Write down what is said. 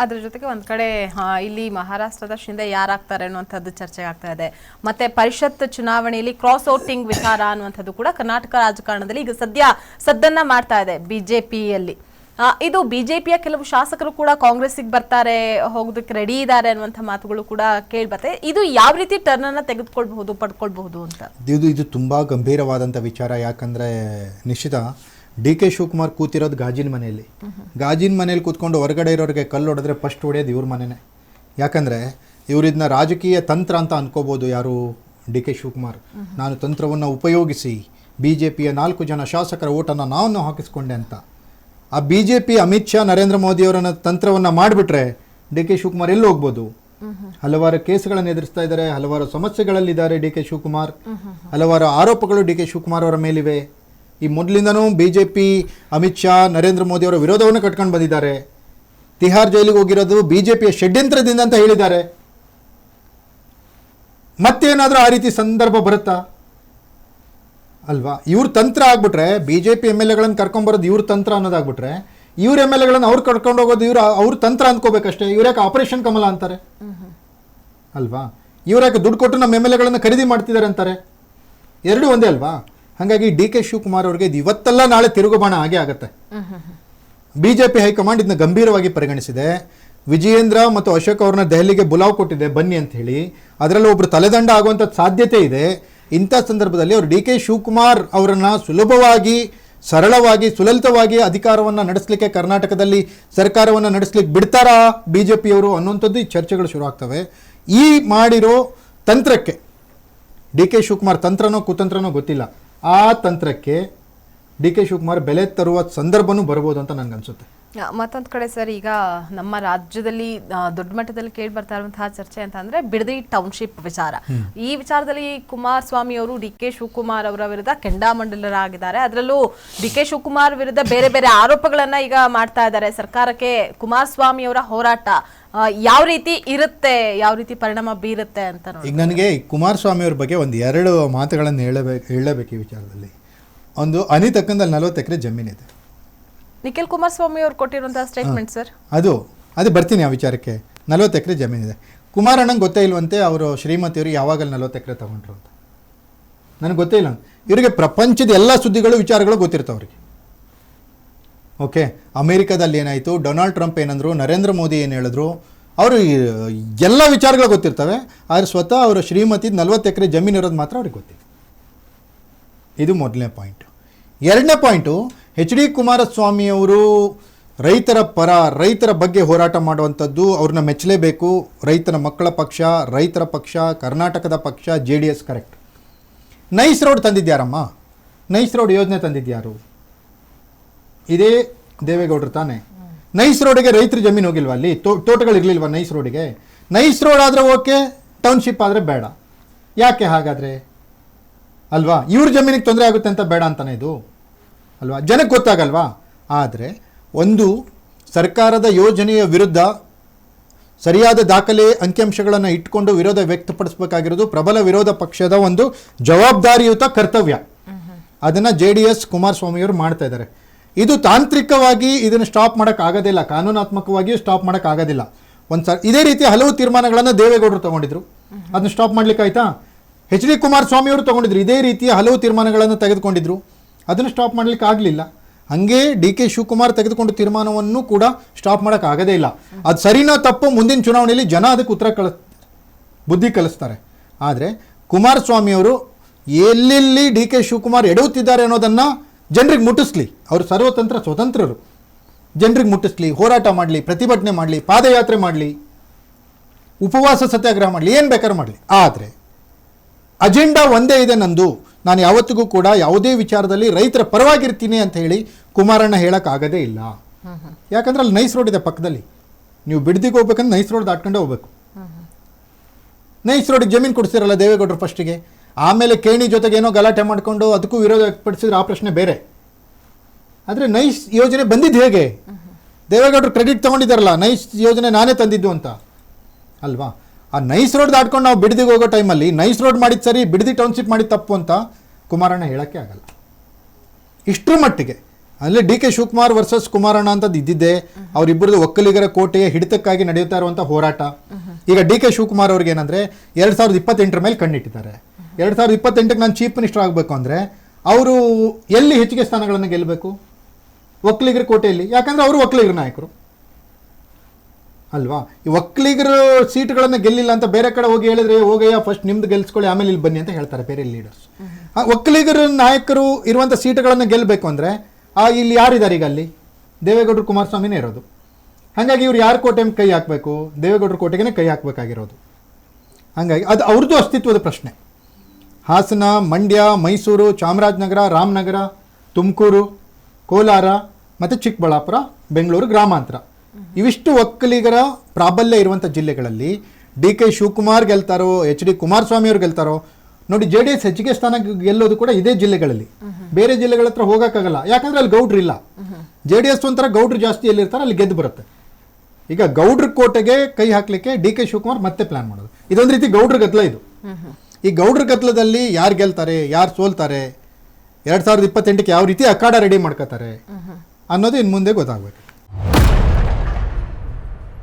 ಅದ್ರ ಜೊತೆಗೆ ಒಂದ್ ಕಡೆ ಇಲ್ಲಿ ಮಹಾರಾಷ್ಟ್ರದ ಶಿಂದೆ ಯಾರಾಗ್ತಾರೆ ಅನ್ನುವಂಥದ್ದು ಚರ್ಚೆ ಆಗ್ತಾ ಇದೆ. ಮತ್ತೆ ಪರಿಷತ್ ಚುನಾವಣೆಯಲ್ಲಿ ಕ್ರಾಸ್ ಔಟಿಂಗ್ ವಿಚಾರ ಅನ್ನುವಂಥದ್ದು ಕೂಡ ಕರ್ನಾಟಕ ರಾಜಕಾರಣದಲ್ಲಿ ಈಗ ಸದ್ದನ್ನ ಮಾಡ್ತಾ ಇದೆ ಬಿಜೆಪಿಯಲ್ಲಿ. ಇದು ಬಿಜೆಪಿಯ ಕೆಲವು ಶಾಸಕರು ಕೂಡ ಕಾಂಗ್ರೆಸ್ಸಿಗೆ ಬರ್ತಾರೆ, ಹೋಗೋದಕ್ಕೆ ರೆಡಿ ಇದ್ದಾರೆ ಅನ್ನುವಂಥ ಮಾತುಗಳು ಕೂಡ ಕೇಳ್ಬತ್ತೆ. ಇದು ಯಾವ ರೀತಿ ಟರ್ನ್ ಅನ್ನ ಪಡ್ಕೊಳ್ಬಹುದು ಅಂತ ಇದು ತುಂಬಾ ಗಂಭೀರವಾದಂಥ ವಿಚಾರ. ಯಾಕಂದ್ರೆ ನಿಶ್ಚಿತ ಡಿ.ಕೆ. ಶಿವಕುಮಾರ್ ಕೂತಿರೋದು ಗಾಜಿನ ಮನೆಯಲ್ಲಿ ಕೂತ್ಕೊಂಡು ಹೊರಗಡೆ ಇರೋರಿಗೆ ಕಲ್ಲು ಹೊಡೆದ್ರೆ ಫಸ್ಟ್ ಹೊಡೆಯೋದು ಇವ್ರ ಮನೆಯೇ. ಯಾಕಂದರೆ ಇವರಿದನ್ನ ರಾಜಕೀಯ ತಂತ್ರ ಅಂತ ಅನ್ಕೋಬೋದು. ಯಾರು ಡಿ.ಕೆ. ಶಿವಕುಮಾರ್, ನಾನು ತಂತ್ರವನ್ನು ಉಪಯೋಗಿಸಿ BJPಯ 4 ಜನ ಶಾಸಕರ ಓಟನ್ನು ನಾನು ಹಾಕಿಸ್ಕೊಂಡೆ ಅಂತ. ಆ BJP ಅಮಿತ್ ಶಾ ನರೇಂದ್ರ ಮೋದಿಯವರನ್ನ ತಂತ್ರವನ್ನು ಮಾಡಿಬಿಟ್ರೆ ಡಿ.ಕೆ. ಶಿವಕುಮಾರ್ ಎಲ್ಲಿ ಹೋಗ್ಬೋದು? ಹಲವಾರು ಕೇಸ್ಗಳನ್ನು ಎದುರಿಸ್ತಾ ಇದ್ದಾರೆ, ಹಲವಾರು ಸಮಸ್ಯೆಗಳಲ್ಲಿದ್ದಾರೆ ಡಿ.ಕೆ. ಶಿವಕುಮಾರ್, ಹಲವಾರು ಆರೋಪಗಳು ಡಿ.ಕೆ. ಶಿವಕುಮಾರ್ ಅವರ ಮೇಲಿವೆ. ಈ ಮೊದಲಿಂದನೂ BJP ಅಮಿತ್ ಶಾ ನರೇಂದ್ರ ಮೋದಿ ಅವರ ವಿರೋಧವನ್ನು ಕಟ್ಕೊಂಡು ಬಂದಿದ್ದಾರೆ. ತಿಹಾರ್ ಜೈಲಿಗೆ ಹೋಗಿರೋದು BJPಯ ಷಡ್ಯಂತ್ರದಿಂದ ಅಂತ ಹೇಳಿದ್ದಾರೆ. ಮತ್ತೇನಾದರೂ ಆ ರೀತಿ ಸಂದರ್ಭ ಬರುತ್ತಾ ಅಲ್ವಾ? ಇವ್ರ ತಂತ್ರ ಆಗ್ಬಿಟ್ರೆ BJP MLAಗಳನ್ನು ಕರ್ಕೊಂಡ್ಬರೋದು ಇವ್ರ ತಂತ್ರ ಅನ್ನೋದಾಗ್ಬಿಟ್ರೆ, ಇವ್ರ MLAಗಳನ್ನು ಅವ್ರು ಕರ್ಕೊಂಡು ಹೋಗೋದು ಅವ್ರ ತಂತ್ರ ಅಂದ್ಕೋಬೇಕಷ್ಟೇ. ಇವ್ರ್ಯಾಕೆ ಆಪರೇಷನ್ ಕಮಲ ಅಂತಾರೆ ಅಲ್ವಾ? ಇವ್ರ್ಯಾಕೆ ದುಡ್ಡು ಕೊಟ್ಟು ನಮ್ಮ MLAಗಳನ್ನು ಖರೀದಿ ಮಾಡ್ತಿದ್ದಾರೆ ಅಂತಾರೆ? ಎರಡೂ ಒಂದೇ ಅಲ್ವಾ? ಹಾಗಾಗಿ ಡಿ.ಕೆ. ಶಿವಕುಮಾರ್ ಅವ್ರಿಗೆ ಇದು ಇವತ್ತಲ್ಲ ನಾಳೆ ತಿರುಗುಬಾಣ ಆಗೇ ಆಗುತ್ತೆ. BJP ಹೈಕಮಾಂಡ್ ಇದನ್ನ ಗಂಭೀರವಾಗಿ ಪರಿಗಣಿಸಿದೆ. ವಿಜಯೇಂದ್ರ ಮತ್ತು ಅಶೋಕ್ ಅವ್ರನ್ನ ದೆಹಲಿಗೆ ಬುಲಾವ್ ಕೊಟ್ಟಿದೆ ಬನ್ನಿ ಅಂತ ಹೇಳಿ. ಅದರಲ್ಲಿ ಒಬ್ರು ತಲೆದಂಡ ಆಗುವಂಥ ಸಾಧ್ಯತೆ ಇದೆ. ಇಂಥ ಸಂದರ್ಭದಲ್ಲಿ ಅವರು ಡಿ.ಕೆ. ಶಿವಕುಮಾರ್ ಅವರನ್ನು ಸುಲಭವಾಗಿ, ಸರಳವಾಗಿ, ಸುಲಲಿತವಾಗಿ ಅಧಿಕಾರವನ್ನು ನಡೆಸಲಿಕ್ಕೆ, ಕರ್ನಾಟಕದಲ್ಲಿ ಸರ್ಕಾರವನ್ನು ನಡೆಸಲಿಕ್ಕೆ ಬಿಡ್ತಾರಾ BJPಯವರು ಅನ್ನುವಂಥದ್ದು ಈ ಚರ್ಚೆಗಳು ಶುರು ಆಗ್ತವೆ. ಈ ಮಾಡಿರೋ ತಂತ್ರಕ್ಕೆ ಡಿ.ಕೆ. ಶಿವಕುಮಾರ್ ತಂತ್ರನೋ ಕುತಂತ್ರನೋ ಗೊತ್ತಿಲ್ಲ, ಆ ತಂತ್ರಕ್ಕೆ ಡಿ.ಕೆ. ಶಿವಕುಮಾರ್ ಬೆಲೆ ತರುವ ಸಂದರ್ಭನೂ ಬರ್ಬೋದು ಅಂತ ನನಗನ್ಸುತ್ತೆ. ಮತ್ತೊಂದು ಕಡೆ ಸರ್, ಈಗ ನಮ್ಮ ರಾಜ್ಯದಲ್ಲಿ ದೊಡ್ಡ ಮಟ್ಟದಲ್ಲಿ ಕೇಳಿ ಬರ್ತಾ ಇರುವಂತಹ ಚರ್ಚೆ ಅಂತ ಅಂದ್ರೆ ಬಿಡದಿ ಟೌನ್ಶಿಪ್ ವಿಚಾರ. ಈ ವಿಚಾರದಲ್ಲಿ ಕುಮಾರಸ್ವಾಮಿ ಅವರು ಡಿ.ಕೆ. ಶಿವಕುಮಾರ್ ಅವರ ವಿರುದ್ಧ ಕೆಂಡಾಮಂಡಲರಾಗಿದ್ದಾರೆ. ಅದರಲ್ಲೂ ಡಿ.ಕೆ. ಶಿವಕುಮಾರ್ ವಿರುದ್ಧ ಬೇರೆ ಬೇರೆ ಆರೋಪಗಳನ್ನ ಈಗ ಮಾಡ್ತಾ ಇದ್ದಾರೆ. ಸರ್ಕಾರಕ್ಕೆ ಕುಮಾರಸ್ವಾಮಿ ಅವರ ಹೋರಾಟ ಯಾವ ರೀತಿ ಇರುತ್ತೆ, ಯಾವ ರೀತಿ ಪರಿಣಾಮ ಬೀರುತ್ತೆ ಅಂತ ನೋಡಿ. ಈಗ ನನಗೆ ಕುಮಾರಸ್ವಾಮಿ ಅವ್ರ ಬಗ್ಗೆ ಒಂದು 2 ಮಾತುಗಳನ್ನು ಹೇಳಬೇಕು ಈ ವಿಚಾರದಲ್ಲಿ. ಒಂದು ಅನಿತಕ್ಕಂದಲ್ಲಿ 40 ಎಕರೆ ಜಮೀನಿದೆ. ನಿಖಿಲ್ ಕುಮಾರಸ್ವಾಮಿ ಅವರು ಕೊಟ್ಟಿರುವಂತಹ ಸ್ಟೇಟ್ಮೆಂಟ್ ಸರ್, ಅದು ಬರ್ತೀನಿ ಆ ವಿಚಾರಕ್ಕೆ. 40 ಎಕರೆ ಜಮೀನಿದೆ. ಕುಮಾರಣ್ಣಂಗೆ ಗೊತ್ತೇ ಇಲ್ವಂತೆ ಅವರು ಶ್ರೀಮತಿಯವರು ಯಾವಾಗಲೂ 40 ಎಕರೆ ತಗೊಂಡ್ರು ಅಂತ. ನನಗೆ ಗೊತ್ತೇ ಇಲ್ಲ. ಇವರಿಗೆ ಪ್ರಪಂಚದ ಎಲ್ಲ ಸುದ್ದಿಗಳು, ವಿಚಾರಗಳು ಗೊತ್ತಿರ್ತಾವೆ ಅವರಿಗೆ. ಓಕೆ, ಅಮೇರಿಕಾದಲ್ಲಿ ಏನಾಯಿತು, ಡೊನಾಲ್ಡ್ ಟ್ರಂಪ್ ಏನಂದ್ರು, ನರೇಂದ್ರ ಮೋದಿ ಏನು ಹೇಳಿದ್ರು, ಅವರು ಎಲ್ಲ ವಿಚಾರಗಳು ಗೊತ್ತಿರ್ತವೆ. ಆದರೆ ಸ್ವತಃ ಅವರ ಶ್ರೀಮತಿ 40 ಎಕರೆ ಜಮೀನು ಇರೋದು ಮಾತ್ರ ಅವ್ರಿಗೆ ಗೊತ್ತಿದೆ. ಇದು ಮೊದಲನೇ ಪಾಯಿಂಟು. ಎರಡನೇ ಪಾಯಿಂಟು, H.D. ಕುಮಾರಸ್ವಾಮಿಯವರು ರೈತರ ಬಗ್ಗೆ ಹೋರಾಟ ಮಾಡುವಂಥದ್ದು ಅವ್ರನ್ನ ಮೆಚ್ಚಲೇಬೇಕು. ರೈತರ ಮಕ್ಕಳ ಪಕ್ಷ, ರೈತರ ಪಕ್ಷ, ಕರ್ನಾಟಕದ ಪಕ್ಷ, JDS ಕರೆಕ್ಟ್. ನೈಸ್ ರೋಡ್ ತಂದಿದ್ಯಾರಮ್ಮ? ನೈಸ್ ರೋಡ್ ಯೋಜನೆ ತಂದಿದ್ಯಾರು? ಇದೇ ದೇವೇಗೌಡರು ತಾನೆ. ನೈಸ್ ರೋಡಿಗೆ ರೈತರ ಜಮೀನು ಹೋಗಿಲ್ವಾ? ಅಲ್ಲಿ ತೋಟಗಳಿರಲಿಲ್ವಾ ನೈಸ್ ರೋಡಿಗೆ? ನೈಸ್ ರೋಡ್ ಆದರೆ ಓಕೆ, ಟೌನ್ಶಿಪ್ ಆದರೆ ಬೇಡ. ಯಾಕೆ ಹಾಗಾದರೆ ಅಲ್ವಾ? ಇವ್ರ ಜಮೀನಿಗೆ ತೊಂದರೆ ಆಗುತ್ತೆ ಅಂತ ಬೇಡ ಅಂತಾನೆ ಇದು ಅಲ್ವಾ? ಜನಕ್ಕೆ ಗೊತ್ತಾಗಲ್ವಾ? ಆದರೆ ಒಂದು ಸರ್ಕಾರದ ಯೋಜನೆಯ ವಿರುದ್ಧ ಸರಿಯಾದ ದಾಖಲೆ, ಅಂಕಿಅಂಶಗಳನ್ನು ಇಟ್ಕೊಂಡು ವಿರೋಧ ವ್ಯಕ್ತಪಡಿಸಬೇಕಾಗಿರೋದು ಪ್ರಬಲ ವಿರೋಧ ಪಕ್ಷದ ಒಂದು ಜವಾಬ್ದಾರಿಯುತ ಕರ್ತವ್ಯ. ಅದನ್ನು JDS ಕುಮಾರಸ್ವಾಮಿಯವರು ಮಾಡ್ತಾ ಇದ್ದಾರೆ. ಇದು ತಾಂತ್ರಿಕವಾಗಿ ಇದನ್ನು ಸ್ಟಾಪ್ ಮಾಡೋಕ್ಕಾಗೋದಿಲ್ಲ, ಕಾನೂನಾತ್ಮಕವಾಗಿಯೂ ಸ್ಟಾಪ್ ಮಾಡೋಕ್ಕಾಗೋದಿಲ್ಲ. ಇದೇ ರೀತಿ ಹಲವು ತೀರ್ಮಾನಗಳನ್ನು ದೇವೇಗೌಡರು ತಗೊಂಡಿದ್ರು, ಅದನ್ನು ಸ್ಟಾಪ್ ಮಾಡ್ಲಿಕ್ಕೆ ಆಯ್ತಾ? H.D. ಕುಮಾರಸ್ವಾಮಿಯವರು ತಗೊಂಡಿದ್ರು, ಇದೇ ರೀತಿಯ ಹಲವು ತೀರ್ಮಾನಗಳನ್ನು ತೆಗೆದುಕೊಂಡಿದ್ರು, ಅದನ್ನು ಸ್ಟಾಪ್ ಮಾಡಲಿಕ್ಕೆ ಆಗಲಿಲ್ಲ. ಹಾಗೆ ಡಿ.ಕೆ. ಶಿವಕುಮಾರ್ ತೆಗೆದುಕೊಂಡು ತೀರ್ಮಾನವನ್ನು ಕೂಡ ಸ್ಟಾಪ್ ಮಾಡೋಕ್ಕಾಗದೇ ಇಲ್ಲ. ಅದು ಸರಿನೋ ತಪ್ಪು ಮುಂದಿನ ಚುನಾವಣೆಯಲ್ಲಿ ಜನ ಅದಕ್ಕೆ ಬುದ್ಧಿ ಕಲಿಸ್ತಾರೆ. ಆದರೆ ಕುಮಾರಸ್ವಾಮಿಯವರು ಎಲ್ಲೆಲ್ಲಿ ಡಿ.ಕೆ. ಶಿವಕುಮಾರ್ ಎಡವುತ್ತಿದ್ದಾರೆ ಅನ್ನೋದನ್ನು ಜನರಿಗೆ ಮುಟ್ಟಿಸ್ಲಿ. ಅವರು ಸ್ವತಂತ್ರರು. ಜನರಿಗೆ ಮುಟ್ಟಿಸ್ಲಿ, ಹೋರಾಟ ಮಾಡಲಿ, ಪ್ರತಿಭಟನೆ ಮಾಡಲಿ, ಪಾದಯಾತ್ರೆ ಮಾಡಲಿ, ಉಪವಾಸ ಸತ್ಯಾಗ್ರಹ ಮಾಡಲಿ, ಏನು ಬೇಕಾದ್ರೂ ಮಾಡಲಿ. ಆದರೆ ಅಜೆಂಡಾ ಒಂದೇ ಇದೆ ನಂದು. ನಾನು ಯಾವತ್ತಿಗೂ ಕೂಡ ಯಾವುದೇ ವಿಚಾರದಲ್ಲಿ ರೈತರ ಪರವಾಗಿರ್ತೀನಿ ಅಂತ ಹೇಳಿ ಕುಮಾರಣ್ಣ ಹೇಳೋಕ್ಕಾಗದೇ ಇಲ್ಲ. ಯಾಕಂದ್ರೆ ಅಲ್ಲಿ ನೈಸ್ ರೋಡ್ ಇದೆ ಪಕ್ಕದಲ್ಲಿ. ನೀವು ಬಿಡದಿಗೆ ಹೋಗ್ಬೇಕಂದ್ರೆ ನೈಸ್ ರೋಡ್ ದಾಟ್ಕೊಂಡೇ ಹೋಗ್ಬೇಕು. ನೈಸ್ ರೋಡಿಗೆ ಜಮೀನು ಕೊಡಿಸಿರಲ್ಲ ದೇವೇಗೌಡರು ಫಸ್ಟಿಗೆ, ಆಮೇಲೆ ಕೇಣಿ ಜೊತೆಗೆ ಏನೋ ಗಲಾಟೆ ಮಾಡಿಕೊಂಡು ಅದಕ್ಕೂ ವಿರೋಧ ವ್ಯಕ್ತಪಡಿಸಿದ್ರೆ ಆ ಪ್ರಶ್ನೆ ಬೇರೆ. ಆದರೆ ನೈಸ್ ಯೋಜನೆ ಬಂದಿದ್ದು ಹೇಗೆ? ದೇವೇಗೌಡರು ಕ್ರೆಡಿಟ್ ತೊಗೊಂಡಿದ್ದಾರಲ್ಲ, ನೈಸ್ ಯೋಜನೆ ನಾನೇ ತಂದಿದ್ದು ಅಂತ ಅಲ್ವಾ? ಆ ನೈಸ್ ರೋಡ್ ದಾಟ್ಕೊಂಡು ನಾವು ಬಿಡದಿಗೆ ಹೋಗೋ ಟೈಮಲ್ಲಿ ನೈಸ್ ರೋಡ್ ಮಾಡಿದ್ದು ಸರಿ, ಬಿಡದಿ ಟೌನ್ಶಿಪ್ ಮಾಡಿದ್ದು ತಪ್ಪು ಅಂತ ಕುಮಾರಣ್ಣ ಹೇಳೋಕ್ಕೆ ಆಗಲ್ಲ. ಇಷ್ಟರ ಮಟ್ಟಿಗೆ ಅಲ್ಲಿ ಡಿ ಕೆ ಶಿವಕುಮಾರ್ ವರ್ಸಸ್ ಕುಮಾರಣ್ಣ ಅಂತದ್ದು ಇದ್ದಿದ್ದೆ, ಅವರಿಬ್ಬರದು ಒಕ್ಕಲಿಗರ ಕೋಟೆಯ ಹಿಡಿತಕ್ಕಾಗಿ ನಡೆಯುತ್ತಾ ಇರುವಂಥ ಹೋರಾಟ. ಈಗ ಡಿ ಕೆ ಶಿವಕುಮಾರ್ ಅವ್ರಿಗೆ ಏನಂದ್ರೆ 2028 ಮೇಲೆ ಕಣ್ಣಿಟ್ಟಿದ್ದಾರೆ. 2028ಕ್ಕೆ ನಾನು ಚೀಫ್ ಮಿನಿಸ್ಟರ್ ಆಗಬೇಕು ಅಂದರೆ ಅವರು ಎಲ್ಲಿ ಹೆಚ್ಚಿಗೆ ಸ್ಥಾನಗಳನ್ನು ಗೆಲ್ಲಬೇಕು? ಒಕ್ಕಲಿಗರ ಕೋಟೆಯಲ್ಲಿ. ಯಾಕಂದ್ರೆ ಅವರು ಒಕ್ಕಲಿಗರ ನಾಯಕರು ಅಲ್ವಾ? ಈ ಒಕ್ಕಲಿಗರ ಸೀಟ್ಗಳನ್ನು ಗೆಲ್ಲಿಲ್ಲ ಅಂತ ಬೇರೆ ಕಡೆ ಹೋಗಿ ಹೇಳಿದ್ರೆ, ಹೋಗಯ್ಯ ಫಸ್ಟ್ ನಿಮ್ದು ಗೆಲ್ಸ್ಕೊಳ್ಳಿ ಆಮೇಲೆ ಇಲ್ಲಿ ಬನ್ನಿ ಅಂತ ಹೇಳ್ತಾರೆ ಬೇರೆ ಲೀಡರ್ಸ್. ಒಕ್ಕಲಿಗರ ನಾಯಕರು ಇರುವಂಥ ಸೀಟ್ಗಳನ್ನು ಗೆಲ್ಲಬೇಕು ಅಂದರೆ ಇಲ್ಲಿ ಯಾರಿದ್ದಾರೆ? ಈಗ ಅಲ್ಲಿ ದೇವೇಗೌಡರು ಕುಮಾರಸ್ವಾಮಿನೇ ಇರೋದು. ಹಾಗಾಗಿ ಇವ್ರು ಯಾರ ಕೋಟೆ ಕೈ ಹಾಕಬೇಕು? ದೇವೇಗೌಡರ ಕೋಟೆಗೆ ಕೈ ಹಾಕಬೇಕಾಗಿರೋದು. ಹಾಗಾಗಿ ಅದು ಅವ್ರದ್ದು ಅಸ್ತಿತ್ವದ ಪ್ರಶ್ನೆ. ಹಾಸನ, ಮಂಡ್ಯ, ಮೈಸೂರು, ಚಾಮರಾಜನಗರ, ರಾಮನಗರ, ತುಮಕೂರು, ಕೋಲಾರ ಮತ್ತು ಚಿಕ್ಕಬಳ್ಳಾಪುರ, ಬೆಂಗಳೂರು ಗ್ರಾಮಾಂತರ, ಇವಿಷ್ಟು ಒಕ್ಕಲಿಗರ ಪ್ರಾಬಲ್ಯ ಇರುವಂಥ ಜಿಲ್ಲೆಗಳಲ್ಲಿ ಡಿ ಕೆ ಶಿವಕುಮಾರ್ ಗೆಲ್ತಾರೋ, ಎಚ್ ಡಿ ಕುಮಾರಸ್ವಾಮಿ ಅವರು ಗೆಲ್ತಾರೋ ನೋಡಿ. JDS ಹೆಚ್ಚಿಗೆ ಸ್ಥಾನ ಗೆಲ್ಲೋದು ಕೂಡ ಇದೇ ಜಿಲ್ಲೆಗಳಲ್ಲಿ. ಬೇರೆ ಜಿಲ್ಲೆಗಳ ಹತ್ರ ಹೋಗೋಕ್ಕಾಗಲ್ಲ, ಯಾಕಂದ್ರೆ ಅಲ್ಲಿ ಗೌಡ್ರು ಇಲ್ಲ. JDS ಒಂಥರ ಗೌಡ್ರು ಜಾಸ್ತಿ ಎಲ್ಲಿರ್ತಾರೆ ಅಲ್ಲಿ ಗೆದ್ದು ಬರುತ್ತೆ. ಈಗ ಗೌಡ್ರ ಕೋಟೆಗೆ ಕೈ ಹಾಕ್ಲಿಕ್ಕೆ ಡಿ ಕೆ ಶಿವಕುಮಾರ್ ಮತ್ತೆ ಪ್ಲಾನ್ ಮಾಡೋದು. ಇದೊಂದು ರೀತಿ ಗೌಡ್ರ ಗದ್ದಲ ಇದು. ಈ ಗೌಡ್ರ ಗದ್ದಲದಲ್ಲಿ ಯಾರು ಗೆಲ್ತಾರೆ, ಯಾರು ಸೋಲ್ತಾರೆ, 2028ಕ್ಕೆ ಯಾವ ರೀತಿ ಅಖಾಡ ರೆಡಿ ಮಾಡ್ಕೋತಾರೆ ಅನ್ನೋದು ಇನ್ನು ಮುಂದೆ ಗೊತ್ತಾಗಬೇಕು.